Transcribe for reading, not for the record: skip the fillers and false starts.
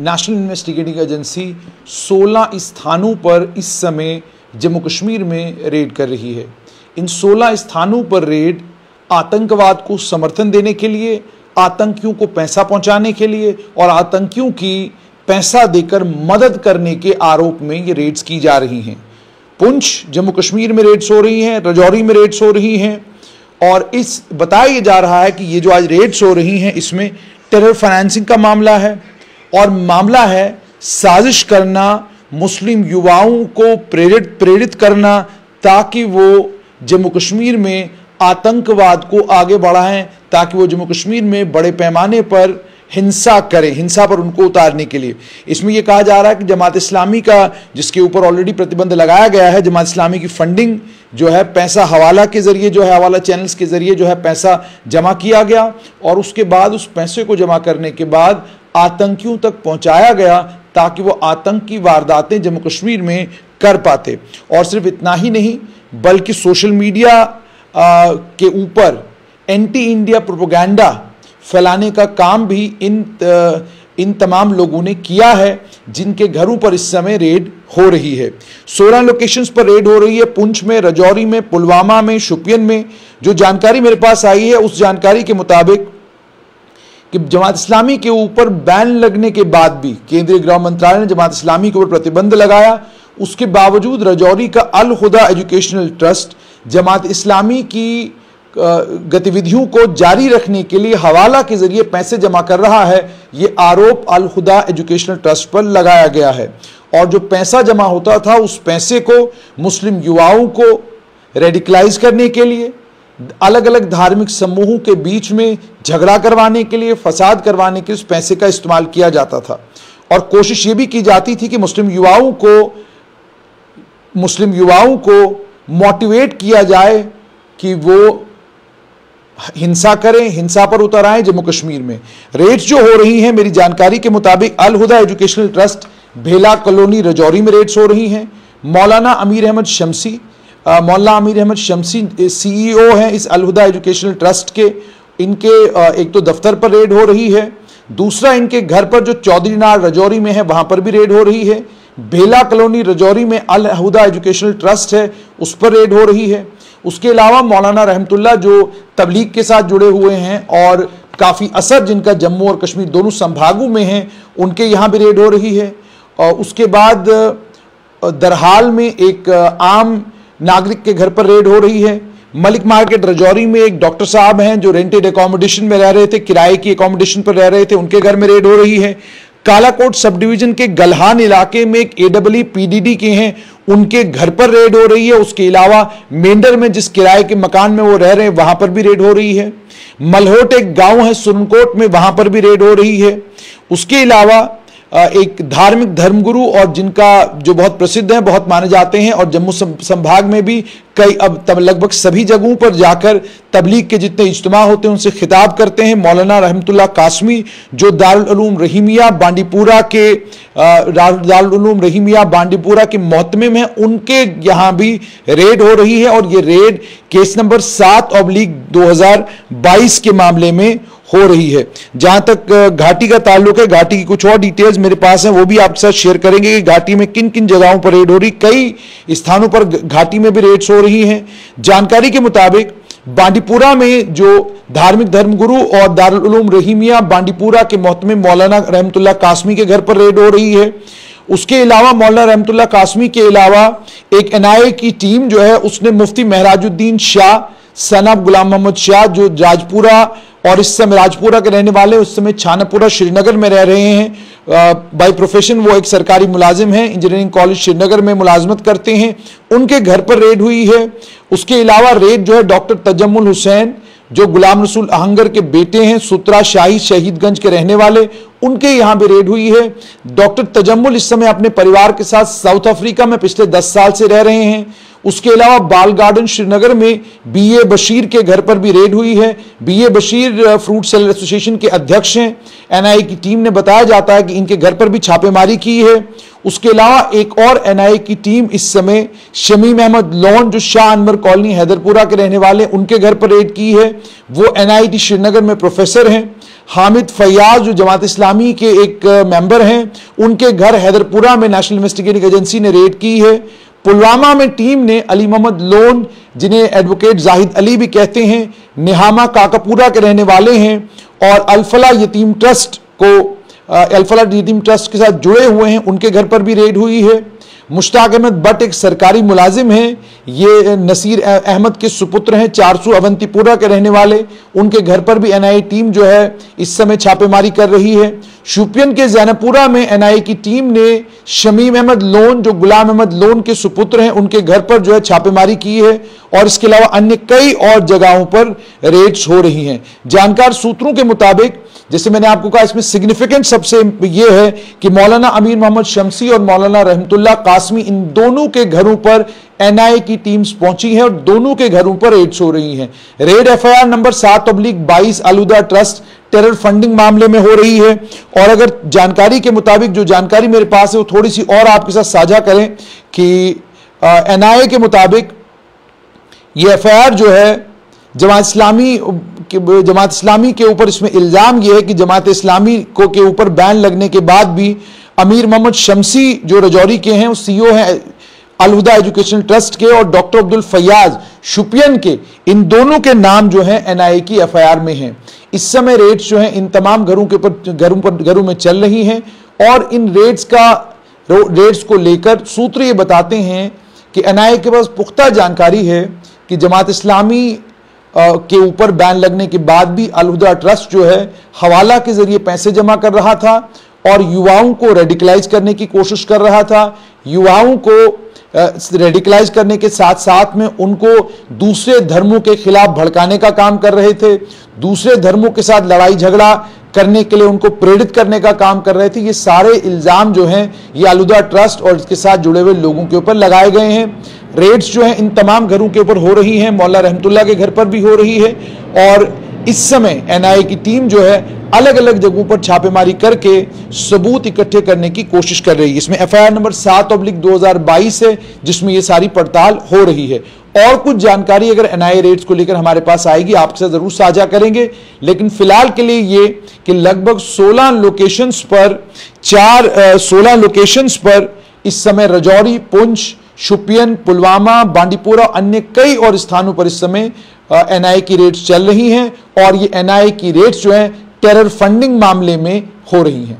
National investigating agency 16 स्थानों पर इस समय जम्मू कश्मीर में रेड कर रही है। इन 16 स्थानों पर रेड आतंकवाद को समर्थन देने के लिए, आतंकियों को पैसा पहुंचाने के लिए और आतंकियों की पैसा देकर मदद करने के आरोप में ये रेड्स की जा रही हैं। पुंछ जम्मू कश्मीर में रेड्स हो रही हैं, रजौरी में रेड्स हो रही हैं और इस बताया जा रहा है कि ये जो आज रेड्स हो रही हैं इसमें टेरर फाइनेंसिंग का मामला है और मामला है साजिश करना, मुस्लिम युवाओं को प्रेरित करना ताकि वो जम्मू कश्मीर में आतंकवाद को आगे बढ़ाएं, ताकि वो जम्मू कश्मीर में बड़े पैमाने पर हिंसा करें, हिंसा पर उनको उतारने के लिए। इसमें यह कहा जा रहा है कि जमात इस्लामी का, जिसके ऊपर ऑलरेडी प्रतिबंध लगाया गया है, जमात इस्लामी की फंडिंग जो है पैसा हवाला के जरिए जो है, हवाला चैनल्स के जरिए जो है पैसा जमा किया गया और उसके बाद उस पैसे को जमा करने के बाद आतंकियों तक पहुंचाया गया ताकि वो आतंकी वारदातें जम्मू कश्मीर में कर पाते। और सिर्फ इतना ही नहीं बल्कि सोशल मीडिया के ऊपर एंटी इंडिया प्रोपेगेंडा फैलाने का काम भी इन तमाम लोगों ने किया है, जिनके घरों पर इस समय रेड हो रही है। 16 लोकेशंस पर रेड हो रही है, पुंछ में, रजौरी में, पुलवामा में, शोपियन में। जो जानकारी मेरे पास आई है उस जानकारी के मुताबिक कि जमात इस्लामी के ऊपर बैन लगने के बाद भी केंद्रीय गृह मंत्रालय ने जमात इस्लामी के ऊपर प्रतिबंध लगाया, उसके बावजूद रजौरी का अल हुदा एजुकेशनल ट्रस्ट जमात इस्लामी की गतिविधियों को जारी रखने के लिए हवाला के जरिए पैसे जमा कर रहा है। ये आरोप अल हुदा एजुकेशनल ट्रस्ट पर लगाया गया है और जो पैसा जमा होता था उस पैसे को मुस्लिम युवाओं को रेडिकलाइज करने के लिए, अलग अलग धार्मिक समूहों के बीच में झगड़ा करवाने के लिए, फसाद करवाने के लिए उस पैसे का इस्तेमाल किया जाता था। और कोशिश ये भी की जाती थी कि मुस्लिम युवाओं को मोटिवेट किया जाए कि वो हिंसा करें, हिंसा पर उतर आए। जम्मू कश्मीर में रेड्स जो हो रही हैं, मेरी जानकारी के मुताबिक अल हुदा एजुकेशनल ट्रस्ट भेला कॉलोनी रजौरी में रेड्स हो रही हैं। मौलाना अमीर अहमद शमसी CEO हैं इस अल हुदा एजुकेशनल ट्रस्ट के। इनके एक तो दफ्तर पर रेड हो रही है, दूसरा इनके घर पर जो चौधरी नार रजौरी में है वहां पर भी रेड हो रही है। भेला कॉलोनी रजौरी में अल हुदा एजुकेशनल ट्रस्ट है, उस पर रेड हो रही है। उसके अलावा मौलाना रहमतुल्लाह जो तबलीग के साथ जुड़े हुए हैं और काफ़ी असर जिनका जम्मू और कश्मीर दोनों संभागों में है, उनके यहाँ भी रेड हो रही है। और उसके बाद दरहाल में एक आम नागरिक के घर पर रेड हो रही है। मलिक मार्केट रजौरी में एक डॉक्टर साहब हैं जो रेंटेड एकोमोडेशन में रह रहे थे, किराए की एकोमोडेशन पर रह रहे थे, उनके घर में रेड हो रही है। कालाकोट सब डिवीजन के गलहान इलाके में एक AEE PDD के हैं, उनके घर पर रेड हो रही है। उसके अलावा मेंढर में जिस किराए के मकान में वो रह रहे हैं वहां पर भी रेड हो रही है। मलहोट एक गांव है सुरनकोट में, वहां पर भी रेड हो रही है। उसके अलावा एक धार्मिक धर्मगुरु और जिनका जो बहुत प्रसिद्ध हैं, बहुत माने जाते हैं और जम्मू संभाग में भी कई अब लगभग सभी जगहों पर जाकर तबलीग के जितने इज्तिमा होते हैं उनसे खिताब करते हैं, मौलाना रहमतुल्लाह कासमी जो दारुल उलूम रहीमिया बांडीपुरा के मोहतमिम हैं, उनके यहाँ भी रेड हो रही है। और ये रेड केस नंबर 7/2022 के मामले में हो रही है। जहां तक घाटी का ताल्लुक है, घाटी की कुछ और डिटेल्स मेरे पास हैं, वो भी आपके साथ शेयर करेंगे कि घाटी में किन किन जगहों पर रेड हो रही। कई स्थानों पर घाटी में भी रेड्स हो रही हैं। जानकारी के मुताबिक बांडीपुरा में जो धार्मिक धर्मगुरु और दारुल उलूम रहीमिया बांडीपुरा के मोहतमिम मौलाना रहमतुल्लाह कासमी के घर पर रेड हो रही है। उसके अलावा मौलाना रहमतुल्लाह कासमी के अलावा एक NIA की टीम जो है उसने मुफ्ती महराजुद्दीन शाह सनाब गुलाम मोहम्मद शाह जो राजपुरा और इस समय राजपुरा के रहने वाले, उस समय छानापुरा श्रीनगर में रह रहे हैं। बाय प्रोफेशन वो एक सरकारी मुलाजिम हैं, इंजीनियरिंग कॉलेज श्रीनगर में मुलाजमत करते हैं, उनके घर पर रेड हुई है। उसके अलावा रेड जो है डॉक्टर तजम्मुल हुसैन जो गुलाम रसूल आहंगर के बेटे हैं, सुतरा शाही शहीदगंज के रहने वाले, उनके यहाँ भी रेड हुई है। डॉक्टर तजम्मुल इस समय अपने परिवार के साथ साउथ अफ्रीका में पिछले 10 साल से रह रहे हैं। उसके अलावा बाल गार्डन श्रीनगर में बीए बशीर के घर पर भी रेड हुई है। BA Bashir fruit seller association के अध्यक्ष हैं। एनआईए की टीम ने बताया जाता है कि इनके घर पर भी छापेमारी की है। उसके अलावा एक और एनआईए की टीम इस समय शमीम अहमद लोन, जो शाह अनवर कॉलोनी हैदरपुरा के रहने वाले, उनके घर पर रेड की है। वो एनआईटी श्रीनगर में प्रोफेसर हैं। हामिद फैयाज, जो जमात इस्लामी के एक मेंबर हैं, उनके घर हैदरपुरा में नेशनल इन्वेस्टिगेटिंग एजेंसी ने रेड की है। पुलवामा में टीम ने अली मोहम्मद लोन, जिन्हें एडवोकेट जाहिद अली भी कहते हैं, निहामा काकापुरा के रहने वाले हैं और अल-फलाह यतीम ट्रस्ट के साथ जुड़े हुए हैं, उनके घर पर भी रेड हुई है। मुश्ताक अहमद भट्ट एक सरकारी मुलाजिम हैं, ये नसीर अहमद के सुपुत्र हैं, 400 अवंतीपुरा के रहने वाले, उनके घर पर भी एनआईए टीम जो है इस समय छापेमारी कर रही है। शोपियन के जैनपुरा में एनआईए की टीम ने शमीम अहमद लोन, जो गुलाम अहमद लोन के सुपुत्र हैं, उनके घर पर जो है छापेमारी की है और इसके अलावा अन्य कई और जगहों पर रेड्स हो रही हैं। जानकार सूत्रों के मुताबिक, जैसे मैंने आपको कहा, इसमें सिग्निफिकेंट सबसे यह है कि मौलाना अमीर मोहम्मद शमसी और मौलाना रहमतुल्लाह कासमी, इन दोनों के घरों पर एनआईए की टीम्स पहुंची हैं और दोनों के घरों पर रेड्स हो रही हैं। Red FIR number 7/22 Al Huda trust terror funding मामले में हो रही है। और अगर जानकारी के मुताबिक, जो जानकारी मेरे पास है वो थोड़ी सी और आपके साथ साझा करें कि एनआईए के मुताबिक ये एफआईआर जो है जमात इस्लामी के ऊपर, इसमें इल्जाम यह है कि जमात इस्लामी को के ऊपर बैन लगने के बाद भी अमीर मोहम्मद शमसी, जो रजौरी के हैं, वो सीईओ हैं अलहुदा एजुकेशनल ट्रस्ट के, और डॉक्टर अब्दुल फैयाज शुपियन के, इन दोनों के नाम जो हैं एनआईए की एफआईआर में हैं। इस समय रेड्स जो हैं इन तमाम घरों में चल रही हैं और इन रेड्स को लेकर सूत्र ये बताते हैं कि एनआईए के पास पुख्ता जानकारी है कि जमात इस्लामी के ऊपर बैन लगने के बाद भी अलहुदा ट्रस्ट जो है हवाला के जरिए पैसे जमा कर रहा था और युवाओं को रेडिकलाइज करने की कोशिश कर रहा था। युवाओं को रेडिकलाइज करने के साथ साथ में उनको दूसरे धर्मों के खिलाफ भड़काने का काम कर रहे थे, दूसरे धर्मों के साथ लड़ाई झगड़ा करने के लिए उनको प्रेरित करने का काम कर रहे थे। ये सारे इल्जाम जो हैं ये अलहुदा ट्रस्ट और इसके साथ जुड़े हुए लोगों के ऊपर लगाए गए हैं। रेड्स जो हैं इन तमाम घरों के ऊपर हो रही हैं, मौला रहमतुल्लाह के घर पर भी हो रही है और इस समय एनआईए की टीम जो है अलग अलग जगहों पर छापेमारी करके सबूत इकट्ठे करने की कोशिश कर रही है। इसमें एफआईआर नंबर 7/2022 है जिसमें ये सारी पड़ताल हो रही है। और कुछ जानकारी अगर एनआईए रेड्स को लेकर हमारे पास आएगी आपके साथ जरूर साझा करेंगे, लेकिन फिलहाल के लिए ये कि लगभग 16 लोकेशंस पर इस समय रजौरी, पुंछ, शुपियन, पुलवामा, बांडीपुरा, अन्य कई और स्थानों पर इस समय एनआईए की रेड्स चल रही हैं और ये एनआईए की रेड्स जो है टेरर फंडिंग मामले में हो रही हैं।